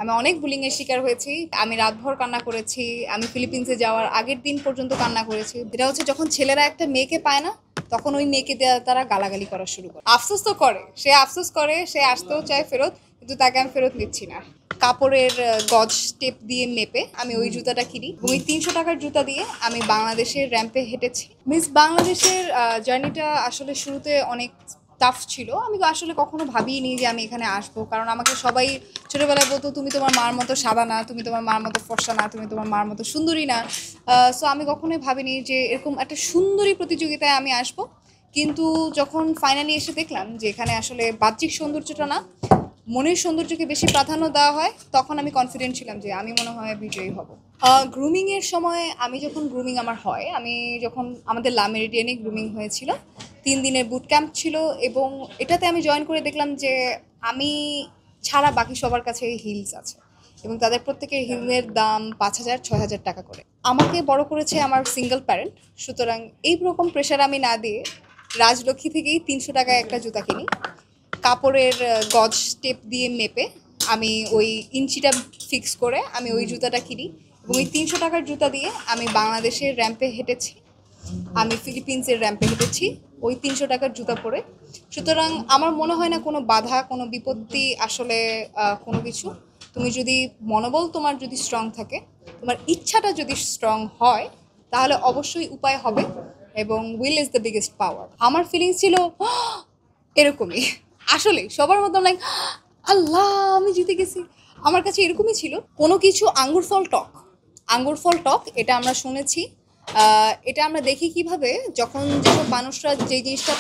আমি অনেক বুলিং এর শিকার হয়েছি। আমি রাতভর কান্না করেছি। আমি ফিলিপিন্সে যাওয়ার আগের দিন পর্যন্ত কান্না করেছি। এটা হচ্ছে যখন ছেলেরা একটা মেয়েকে পায় না, তখন ওই মেয়েকে তারা গালাগালি করা শুরু করে। আফসোস তো করে, আফসোস করে, সে আসতেও চায় ফেরত, কিন্তু তাকে আমি ফেরত নিচ্ছি না। কাপড়ের গজ টেপ দিয়ে মেপে আমি ওই জুতাটা কিনি এবং ওই 300 টাকার জুতা দিয়ে আমি বাংলাদেশের র্যাম্পে হেঁটেছি। মিস বাংলাদেশের জার্নিটা আসলে শুরুতে অনেক টাফ ছিল। আমি আসলে কখনো ভাবিনি যে আমি এখানে আসবো, কারণ আমাকে সবাই ছোটবেলায় বলতো তুমি তোমার মার মতো সাদা না, তুমি তোমার মার মতো ফর্সা না, তুমি তোমার মার মতো সুন্দরী না। সো আমি কখনোই ভাবিনি যে এরকম একটা সুন্দরী প্রতিযোগিতায় আমি আসবো। কিন্তু যখন ফাইনালি এসে দেখলাম যে এখানে আসলে বাহ্যিক সৌন্দর্যটা না, মনের সৌন্দর্যকে বেশি প্রাধান্য দেওয়া হয়, তখন আমি কনফিডেন্ট ছিলাম যে আমি মনে হয় বিজয়ী হব। গ্রুমিংয়ের সময় আমি যখন গ্রুমিং আমার হয়, আমি যখন আমাদের লা মেরিডিয়ানে গ্রুমিং হয়েছিল, 3 দিনের বুট ক্যাম্প ছিল এবং এটাতে আমি জয়েন করে দেখলাম যে আমি ছাড়া বাকি সবার কাছে হিলস আছে এবং তাদের প্রত্যেকের হিলের দাম 5,000-6,000 টাকা করে। আমাকে বড় করেছে আমার সিঙ্গেল প্যারেন্ট, সুতরাং এই রকম প্রেশার আমি না দিয়ে রাজলক্ষ্মী থেকেই 300 টাকায় একটা জুতা কিনি। কাপড়ের গজ টেপ দিয়ে মেপে আমি ওই ইঞ্চিটা ফিক্স করে আমি ওই জুতাটা কিনি এবং ওই 300 টাকার জুতা দিয়ে আমি বাংলাদেশের র্যাম্পে হেঁটেছি, আমি ফিলিপিন্সের র্যাম্পে হেঁটেছি ওই 300 টাকার জুতা পরে। সুতরাং আমার মনে হয় না কোনো বাধা, কোনো বিপত্তি আসলে কোনো কিছু। তুমি যদি মনোবল তোমার যদি স্ট্রং থাকে, তোমার ইচ্ছাটা যদি স্ট্রং হয়, তাহলে অবশ্যই উপায় হবে এবং উইল ইজ দ্য বিগেস্ট পাওয়ার। আমার ফিলিংস ছিল এরকমই, আসলে সবার মতো লাইক আল্লাহ আমি জিতে গেছি। আমার কাছে এরকমই ছিল। কোনো কিছু আঙ্গুর ফল টক, আঙ্গুর ফল টক, এটা আমরা শুনেছি। এটা আমরা দেখি কিভাবে, যখন যেসব মানুষরা যে জিনিসটা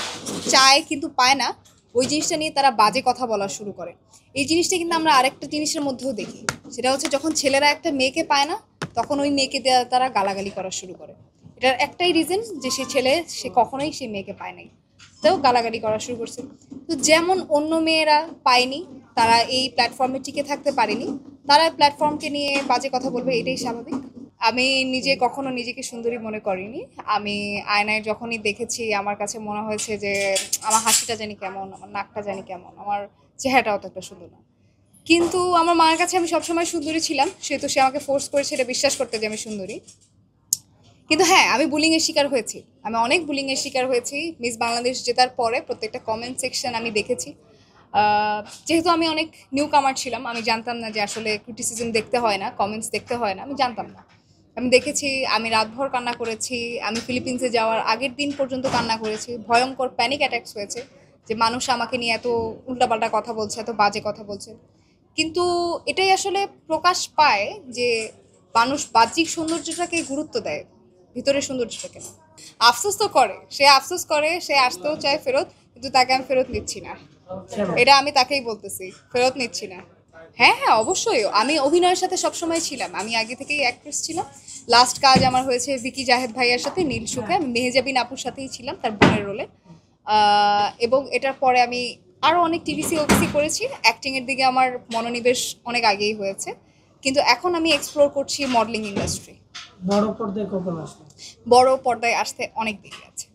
চায় কিন্তু পায় না, ওই জিনিসটা নিয়ে তারা বাজে কথা বলা শুরু করে। এই জিনিসটা কিন্তু আমরা আরেকটা জিনিসের মধ্যেও দেখি, সেটা হচ্ছে যখন ছেলেরা একটা মেয়েকে পায় না, তখন ওই মেয়েকে তারা গালাগালি করা শুরু করে। এটার একটাই রিজন যে সে কখনোই সেই মেয়েকে পায় নাই, তাও গালাগালি করা শুরু করছে। তো যেমন অন্য মেয়েরা পায়নি, তারা এই প্ল্যাটফর্মে টিকে থাকতে পারেনি, তারা প্ল্যাটফর্মকে নিয়ে বাজে কথা বলবে, এটাই স্বাভাবিক। আমি নিজে কখনো নিজেকে সুন্দরী মনে করিনি। আমি আয়নায় যখনই দেখেছি আমার কাছে মনে হয়েছে যে আমার হাসিটা জানি কেমন, আমার নাকটা জানি কেমন, আমার চেহারাটাও তো একটা সুন্দর না। কিন্তু আমার মায়ের কাছে আমি সবসময় সুন্দরী ছিলাম, সেহেতু সে আমাকে ফোর্স করেছে এটা বিশ্বাস করতে যে আমি সুন্দরী। কিন্তু হ্যাঁ, আমি বুলিংয়ের শিকার হয়েছি। আমি অনেক বুলিংয়ের শিকার হয়েছি। মিস বাংলাদেশ জেতার পরে প্রত্যেকটা কমেন্ট সেকশন আমি দেখেছি। যেহেতু আমি অনেক নিউ কামার ছিলাম, আমি জানতাম না যে আসলে ক্রিটিসিজম দেখতে হয় না, কমেন্টস দেখতে হয় না, আমি জানতাম না। আমি দেখেছি, আমি রাতভর কান্না করেছি। আমি ফিলিপিন্সে যাওয়ার আগের দিন পর্যন্ত কান্না করেছি। ভয়ঙ্কর প্যানিক অ্যাটাকস হয়েছে যে মানুষ আমাকে নিয়ে এত উল্টাপাল্টা কথা বলছে, এত বাজে কথা বলছে। কিন্তু এটাই আসলে প্রকাশ পায় যে মানুষ বাহ্যিক সৌন্দর্যটাকে গুরুত্ব দেয়, ভিতরের সৌন্দর্যটাকে না। আফসোস তো করে, আফসোস করে, সে আসতেও চায় ফেরত, কিন্তু তাকে আমি ফেরত নিচ্ছি না। এটা আমি তাকেই বলতেছি, ফেরত নিচ্ছি না। হ্যাঁ হ্যাঁ, অবশ্যই আমি অভিনয়ের সাথে সবসময় ছিলাম, আমি আগে থেকেই অ্যাক্ট্রেস ছিলাম। লাস্ট কাজ আমার হয়েছে ভিকি জাহেদ ভাইয়ার সাথে, নীল সুখে। আমি মেহেজাবিন আপুর সাথেই ছিলাম তার বোনের রোলে। এবং এটার পরে আমি আরও অনেক টিভিসি ওবিসি করেছি। অ্যাক্টিংয়ের দিকে আমার মনোনিবেশ অনেক আগেই হয়েছে, কিন্তু এখন আমি এক্সপ্লোর করছি মডেলিং ইন্ডাস্ট্রি। বড় পর্দায় কখন আসবে? বড় পর্দায় আসতে অনেক দেরি আছে।